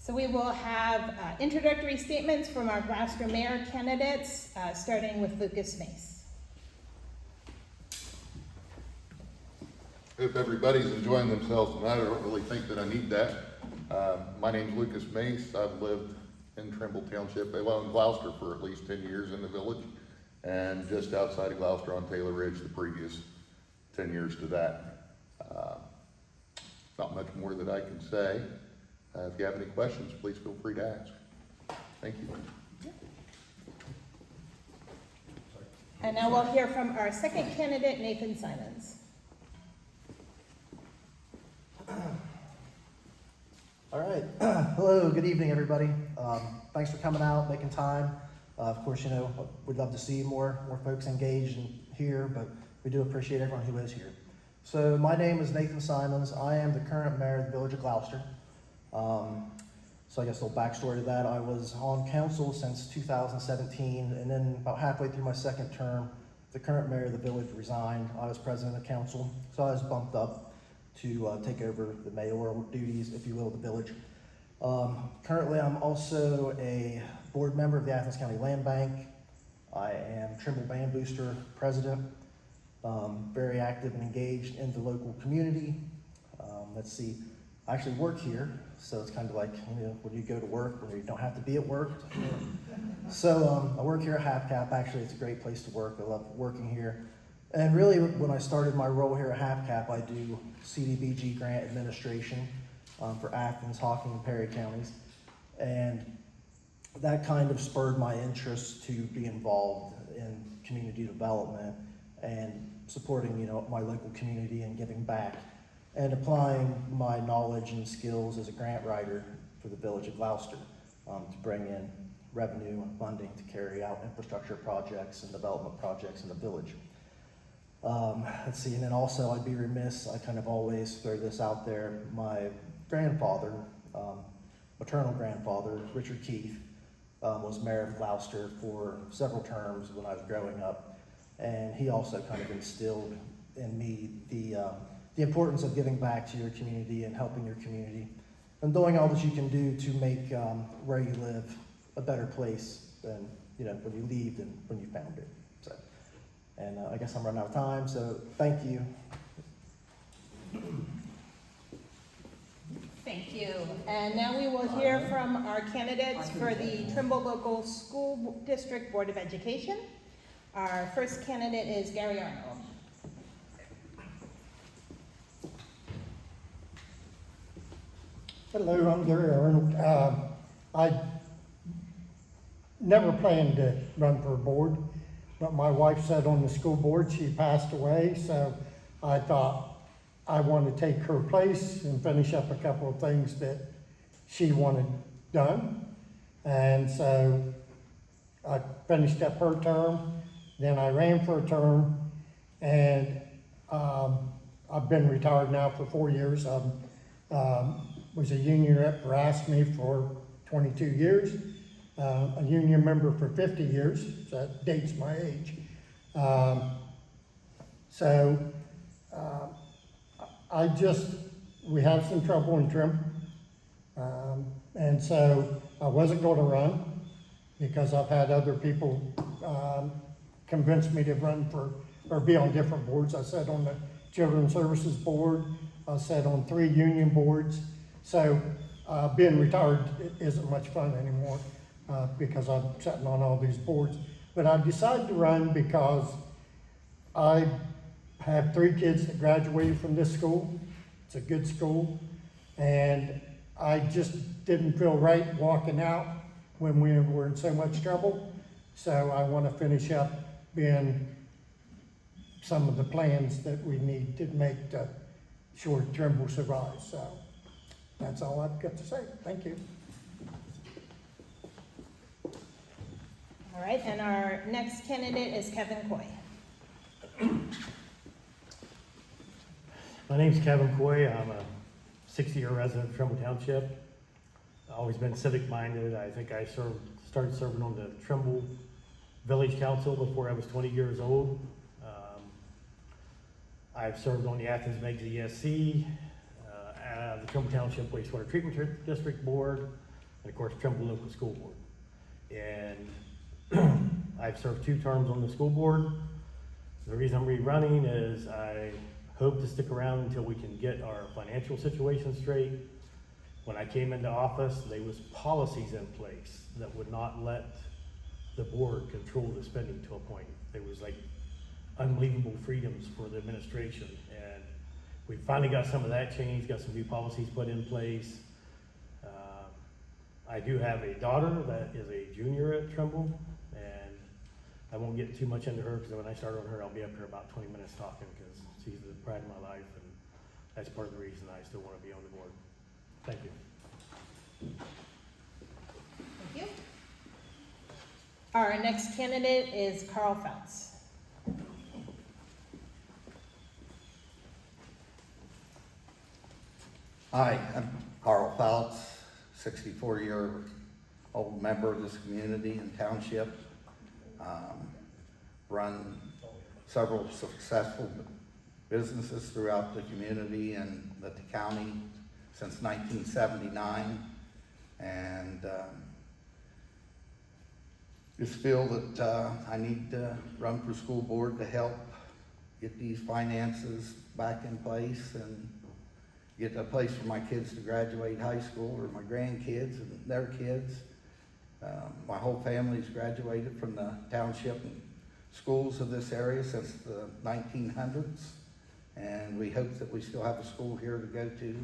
So we will have introductory statements from our Glouster mayor candidates, starting with Lucas Mace. Hope everybody's enjoying themselves tonight. I don't really think that I need that. My name's Lucas Mace. I've lived in Trimble Township, well, in Glouster for at least 10 years in the village, and just outside of Glouster on Taylor Ridge the previous 10 years to that. Not much more that I can say. If you have any questions, please feel free to ask. Thank you. And now we'll hear from our second candidate, Nathan Simons. All right. Hello, good evening, everybody. Thanks for coming out, making time. Of course, you know, we'd love to see more folks engaged in here, but we do appreciate everyone who is here. So my name is Nathan Simons. I am the current mayor of the village of Glouster. So I guess a little backstory to that. I was on council since 2017, and then about halfway through my second term, the current mayor of the village resigned. I was president of council, so I was bumped up to take over the mayoral duties, if you will, of the village. Currently, I'm also a board member of the Athens County Land Bank. I am Trimble Band Booster president, very active and engaged in the local community. Let's see, I actually work here, so it's kind of like, you know, when you go to work, when you don't have to be at work. So I work here at HapCap. Actually, it's a great place to work. I love working here. And really, when I started my role here at HapCap, I do CDBG grant administration for Athens, Hocking, and Perry counties. And that kind of spurred my interest to be involved in community development and supporting, you know, my local community and giving back and applying my knowledge and skills as a grant writer for the village of Glouster to bring in revenue and funding to carry out infrastructure projects and development projects in the village. Let's see, and then also I'd be remiss, I kind of always throw this out there, my grandfather, maternal grandfather, Richard Keith, was mayor of Glouster for several terms when I was growing up, and he also kind of instilled in me the importance of giving back to your community and helping your community and doing all that you can do to make where you live a better place than, you know, when you leave than when you found it. So, and I guess I'm running out of time, so thank you. Thank you. And now we will hear from our candidates for the Trimble Local School District Board of Education. Our first candidate is Gary Arnold. Hello, I'm Gary Arnold. I never planned to run for a board, but my wife sat on the school board. She passed away, so I thought I wanted to take her place and finish up a couple of things that she wanted done. And so I finished up her term, then I ran for a term, and I've been retired now for 4 years. Was a union rep for ASME for 22 years, a union member for 50 years, so that dates my age. We have some trouble in Trimble, and so I wasn't going to run because I've had other people convince me to run for, or be on different boards. I sat on the Children's Services Board, I sat on 3 union boards. So being retired isn't much fun anymore because I'm sitting on all these boards. But I decided to run because I have 3 kids that graduated from this school. It's a good school. And I just didn't feel right walking out when we were in so much trouble. So I want to finish up being some of the plans that we need to make to sure Trimble survives. So that's all I've got to say. Thank you. All right, and our next candidate is Kevin Coy. My name's Kevin Coy. I'm a 60-year resident of Trimble Township. I've always been civic-minded. I think I started serving on the Trimble Village Council before I was 20 years old. I've served on the Athens Megs ESC, the Trimble Township Wastewater Treatment District Board, and of course Trimble Local School Board. And I've served 2 terms on the school board. The reason I'm rerunning is I hope to stick around until we can get our financial situation straight. When I came into office, there was policies in place that would not let the board control the spending to a point. There was like unbelievable freedoms for the administration, and we finally got some of that changed, got some new policies put in place. I do have a daughter that is a junior at Trimble, and I won't get too much into her, because when I start on her, I'll be up here about 20 minutes talking, because she's the pride of my life, and that's part of the reason I still want to be on the board. Thank you. Thank you. Our next candidate is Carl Founts. Hi, I'm Carl Fouts, 64-year-old member of this community and township. Run several successful businesses throughout the community and the county since 1979. And just feel that I need to run for school board to help get these finances back in place and get a place for my kids to graduate high school, or my grandkids and their kids. My whole family's graduated from the township and schools of this area since the 1900s. And we hope that we still have a school here to go to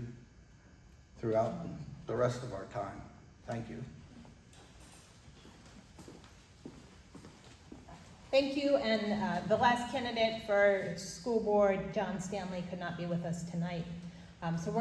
throughout the rest of our time. Thank you. Thank you, and the last candidate for school board, John Stanley, could not be with us tonight. So we're